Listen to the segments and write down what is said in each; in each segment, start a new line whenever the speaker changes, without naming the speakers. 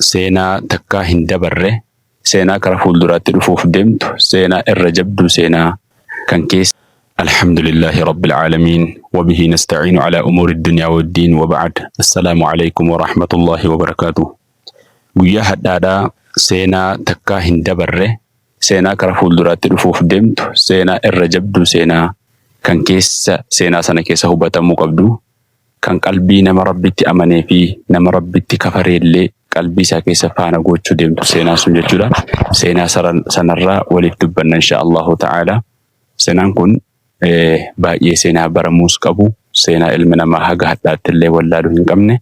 seenaa takkaa hin dabarre, seenaa kara fuulduraatti dhufuuf deemtu, seenaa irra jabdu seenaa kan keessa. Alhamdulillahi rabbil aalamiin wa bihi nasta'iinu ala umuuri dunyaa waddiin wa ba'd. Assalaamu alaykum wa rahmatullahi wa barakaatuh. Guyyaa hadhaadhaa seenaa takkaa hin dabarre, seenaa kara fuulduraatti dhufuuf deemtu, seenaa irra jabdu seenaa kan keessa seenaa sana keessa hubatamuu qabdu, kan qalbii nama rabbitti amanee fi nama rabbitti kafareellee qalbii isaa keessa faana gochuu deemtu seenaa sun jechuudha. Seenaa sanarraa waliif dubbanna inshaallahu ta'ala. Seenaan kun baay'ee seenaa baramuus qabu, seenaa ilmi namaa haga hadhaatti illee wallaaluu hin qabne.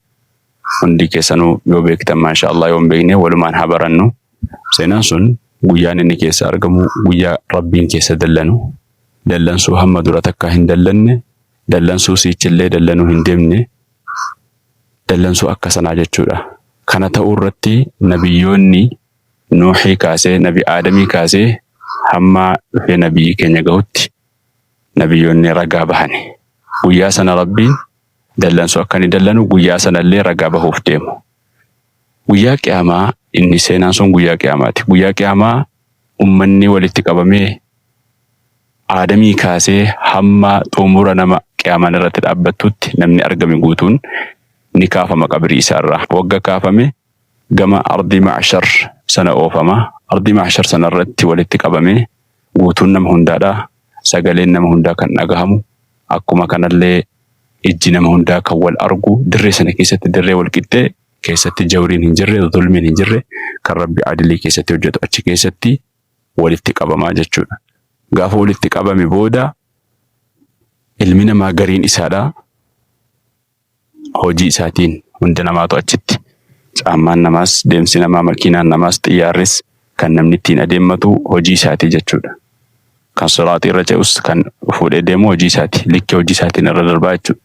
Hundi keessanuu yoo beektan maashaallah, yoo hin beekne walumaan haa barannu. Seenaan sun guyyaan inni keessa argamu guyyaa rabbiin keessa dallanu. Dallansuu hamma dura takkaa hin dallanne, dallansuu sichillee dallanuu hin deemne, dallansuu akka sanaa jechuudha. Kana ta'uu irratti nabiyyoonni Nuuhii kaasee, nabi Aadamii kaasee hamma dhufee nabii keenya gahutti nabiyyoonni ragaa bahani. Guyyaa sana rabbiin dallansuu akka inni dallanu guyyaa sanallee ragaa bahuuf deemu. Guyyaa qiyaamaa, inni seenaan sun guyyaa qiyaamaati. Guyyaa qiyaamaa ummanni walitti qabamee Aadamii kaasee hamma xumura nama qiyaamaan irratti dhaabbattutti namni argame guutuun ni kaafama qabrii isaarraa. Wagga kaafame gama ardii ma'ashar sana oofama. Ardii ma'ashar sana irratti walitti qabamee guutuun nama hundaadha. Sagaleen nama hundaa kan dhagahamu, akkuma kanallee ijji nama hundaa kan wal argu, dirree sana keessatti dirree wal qixxee keessatti jawriin hin jirre, zulmiin hin jirre, kan Rabbi adilii keessatti hojjetu achi keessatti walitti qabamaa jechuudha. Gaafa walitti qabame booda ilmi namaa gariin isaadha. Hojii isaatiin hunda namaatu achitti, caammaan namaas, deemsi namaa, makiinaan namaas, xiyyaarris kan namni ittiin adeematu hojii isaatii jechuudha. Kan siraatii irra ce'us kan fuudhee deemu hojii isaati. Likkii hojii isaatiin irra darbaa jechuudha.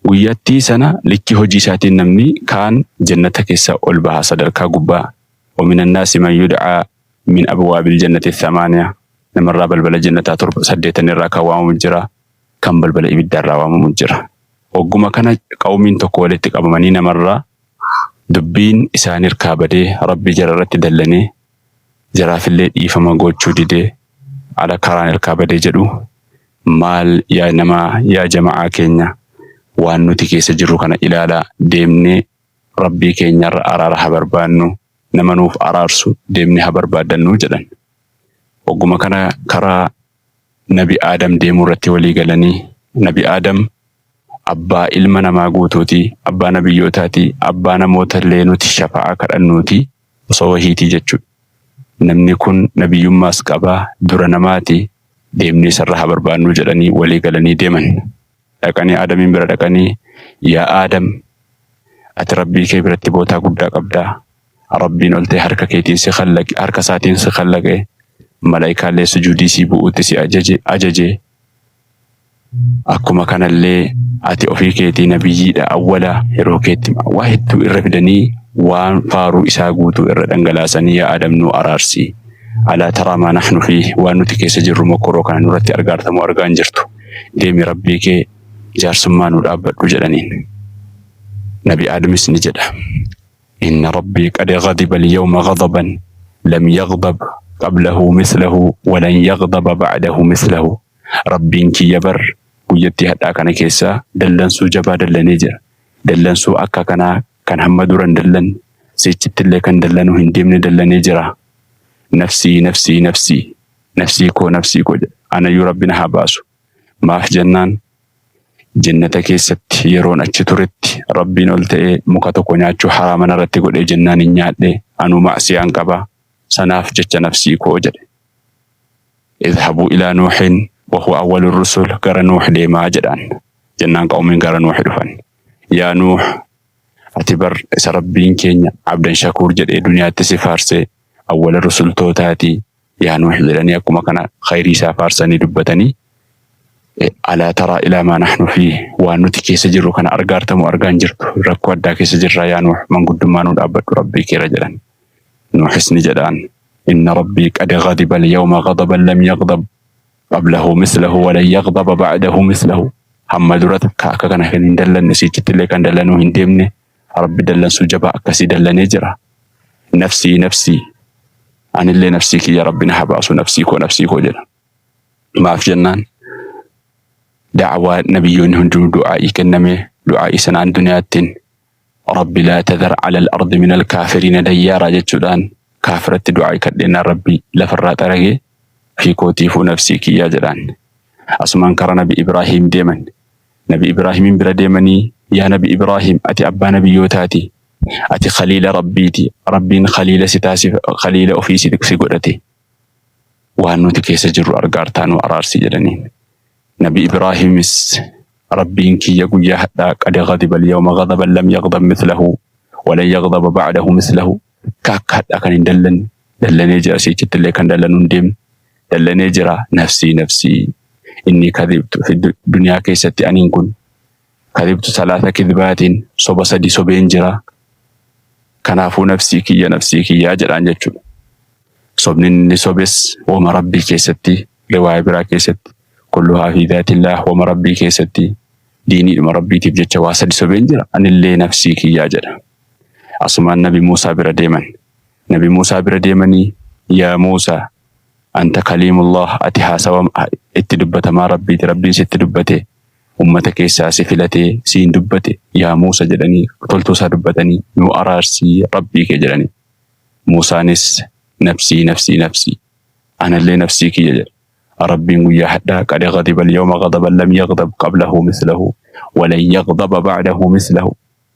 Guyyattii sana likkii hojii isaatiin namni kaan jannata keessa ol baha sadarkaa gubbaa. ومن الناس من يدعى من أبواب الجنة الثمانية. Namarraa balbala jannataa 8 irraa kan waamamu jira, kan balbala ibiddaarraa waamamu jira. Ogguma kana qawmiin tokko walitti qabamanii namarraa dubbiin isaan hirkaa badee Rabbi jara irratti dallanee jaraafillee dhiifama gochuu didee ala karaan hirkaa badee jedhu, maal yaa namaa, yaa jama'aa keenya, waan nuti keessa jirru kana ilaalaa, deemnee Rabbii keenyarra araara haa barbaannu, nama nuuf araarsu deemnee haa barbaaddannu jedhan. Ogguma kana karaa nabi Aadam deemuu irratti walii galanii, nabi Aadam abbaa ilma namaa guutuuti, abbaa nabiyyootaati, abbaa namoota illee nuti shafa'aa kadhannuuti osoo wahiitii jechuudha. Namni kun nabiyyummaas qabaa, dura namaati, deemnee isarra haa barbaannu jedhanii walii galanii deeman. Dhaqanii Aadamiin bira dhaqanii, yaa Aadam, ati Rabbii kee biratti bootaa guddaa qabdaa. Rabbiin ol ta'e harka keetiin si khallaqe, harka isaatiin si khallaqe. Malaayikaallee sujuudii si bu'uutti si ajaje. Akkuma kanallee ati ofii keetii nabiyyiidha awwala, yeroo keetti waa hedduu irra fidanii waan faaruu isaa guutuu irra dhangalaasanii, yaa Aadam nu araarsi. Alaa taraa maa naxnu fi waan nuti keessa jirru mokkoroo kana nurratti argaartamu argaa hin jirtu. Deemi Rabbii kee jaarsummaa nu dhaabbadhu jedhaniin. Nabi Aadamis ni jedha, inna Rabbii qad ghadiba al-yawma ghadaban lam yaghdab qablahu mislahu walan yaghdaba ba'dahu mislahu. Rabbiin kiyya bar guyyatti hadhaa kana keessa dallansuu jabaa dallanee jira. Dallansuu akka kanaa kan hamma duran dallan, sichittillee kan dallanuu hin deemne dallanee jira. Nafsii nafsii nafsii, nafsii koo jedha. Anayyuu Rabbina haa baasu. Maaf jennaan jannata keessatti yeroon achi turetti Rabbiin ol ta'ee muka tokko nyaachuu haraama irratti godhee jennaan hin nyaadhe, anuu macsiyaan qaba. Sanaaf jecha nafsii koo jedhe. Idhabuu ilaa Nuuhin wahuwa awwalur rusul, gara Nuuh deemaa jedhaan. Jennaan qawmiin gara Nuuh dhufan. Yaa Nuuh, ati bar isa Rabbiin keenya abdan shakuur jedhee duniyaatti si faarsee awwala rusultootaati. Yaa Nuuh jedhanii akkuma kana khayrii isaa faarsanii dubbatanii, alaa taraa ilaa maa naxnu fi waan nuti keessa jirru kana argaartamu argaan jirtu, rakkoo addaa keessa jirra yaa Nuuh, manguddummaa nu dhaabbadhu Rabbii keera jedhan. Nuuhis ni jedhaan, inna Rabbii qad ghadiba al-yawma ghadaban lam yaghdab qablahu mislahu walan yaghdaba ba'dahu mislahu. Hamma duratti akka kana kan hin dallanne, sichittillee kan dallanuu hin deemne, Rabbi dallansuu jabaa akkasii dallanee jira. نفسي نفسي أن اللي نفسيك يا ربنا حباسو نفسيك وجل ما في جنان دعوة نبيون هندو دعائي كنمي دعائي سنان دنياتين ربي لا تذر على الأرض من الكافرين ديارا جتشدان كافرة دعائي كدنا ربي لفرات رجي في كوتيف نفسيك يا جلان أسمان كرا نبي إبراهيم ديمن نبي إبراهيم برا ديمني يا نبي إبراهيم أتي أبا نبيوتاتي أتي خليل ربيتي ربين خليل ستاسي خليل أوفيسي تكسي قدرتي وأنو تكيس جرو أرقارتان وأرارسي جلنين نبي إبراهيم ربين كي يقول يا حتى قد غضب اليوم غضبا لم يغضب مثله ولن يغضب بعده مثله كاك حتى كان دلن يجرى سيجت اللي كان دلن ندم دلن يجرى نفسي إني كذبت في الدنيا كيستي أن كن كذبت 3 كذبات صوب سدي صوبين جرى كنافو نفسي كي يا جرى جتشو صوبني صوبس وما ربي كيستي لواي برا كيستي كلها في ذات الله وما ربي كيستي ديني ما ربي تبجت واسد صوبين جرى أن اللي نفسي كي يا جرى أسمان نبي موسى برا ديمني يا موسى أنت كليم الله أتها سوا اتدبت ما ربي ستدبته أمتك إساسي فلتي سين دبته يا موسى جلني قلت سدبتني نو أرارسي ربي كجلني موسى نس نفسي أنا اللي نفسي كي ربي ويا حتى قد غضب اليوم غضبا لم يغضب قبله مثله ولن يغضب بعده مثله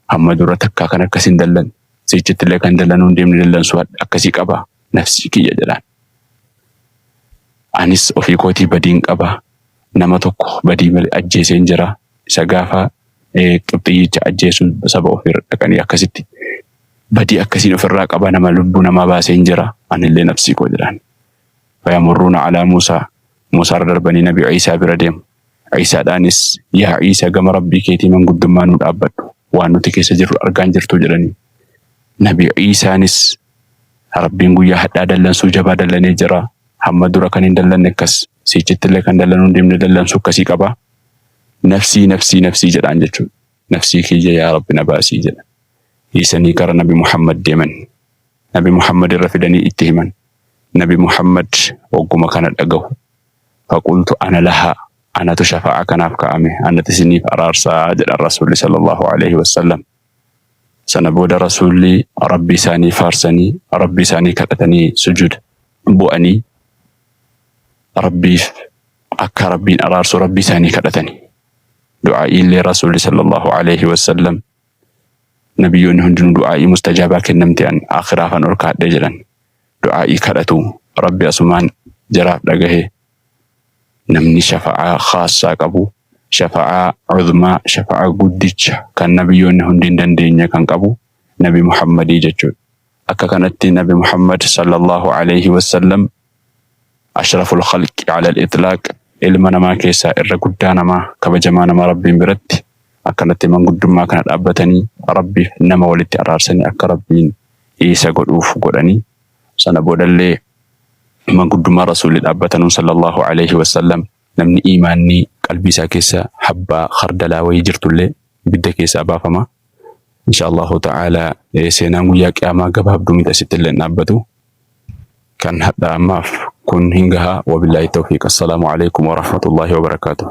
محمد رتك كان كسين دلن سيجت لك أن دلن ندم دلن سواد أكسي قبا نفسي كي جلان أنيس أوفي كوتي بدين قبا نما توكو بدي مل أجيسين جرا سقافا قبطي أجيسو سبا أوفير أكاني أكسيتي بدي أكسين أوفير قبا نما لبو نما باسين جرا أن اللي نفسي كو جلان فيمرون على موسى دربني نبي عيسى برديم عيسى دانس يا عيسى قم ربي كيتي من قدمان الأبد وأنو تكيس جرو أرقان جرتو جراني نبي عيسى نس ربي نقول حتى دلن سوجبا دلن جرا محمد ركن دلن نكس سيجت لك أن دلن ندم دلن سكسي كبا نفسي جران جتو نفسي كي يا رب نباسي جرا يسني كر نبي محمد ديمن نبي محمد رفدني اتهمن نبي محمد وقم كانت أجو فقلت أنا لها أنا تشفع كناف كأمي أنا تسني أرارسا جل الرسول صلى الله عليه وسلم سنبود رسولي ربي ساني فارسني ربي ساني كتتني سجود بؤني ربي أكا ربين أرارس ربي ساني كتتني دعائي لرسول صلى الله عليه وسلم نبي هندن دعائي مستجابا كنمتي أن آخرا فنركات دجلا دعائي كتتو ربي أسمان جراب لغه نمني شفاعة خاصة قبو شفاعة عظمى شفاعة قدج كان نبيون هندين دندين كان قبو نبي محمد جتشو أكا كانت نبي محمد صلى الله عليه وسلم أشرف الخلق على الإطلاق إلما نما كيسا إرقودانا ما كبجمانا ما ربي برت أكانت من قد ما كانت أبتني ربي نما ولدت أرارسني أكا ربين إيسا قدوف قدني سنبود اللي من قد ما رسول الأبتن صلى الله عليه وسلم نمني إيماني قلبي ساكيسا حبا خردلا ويجرت اللي بدك كيسا بافما إن شاء الله تعالى سينامو ياك أما قباب دومي تسيت اللي نابتو كان هذا ما كن هنجها وبالله التوفيق. السلام عليكم ورحمة الله وبركاته.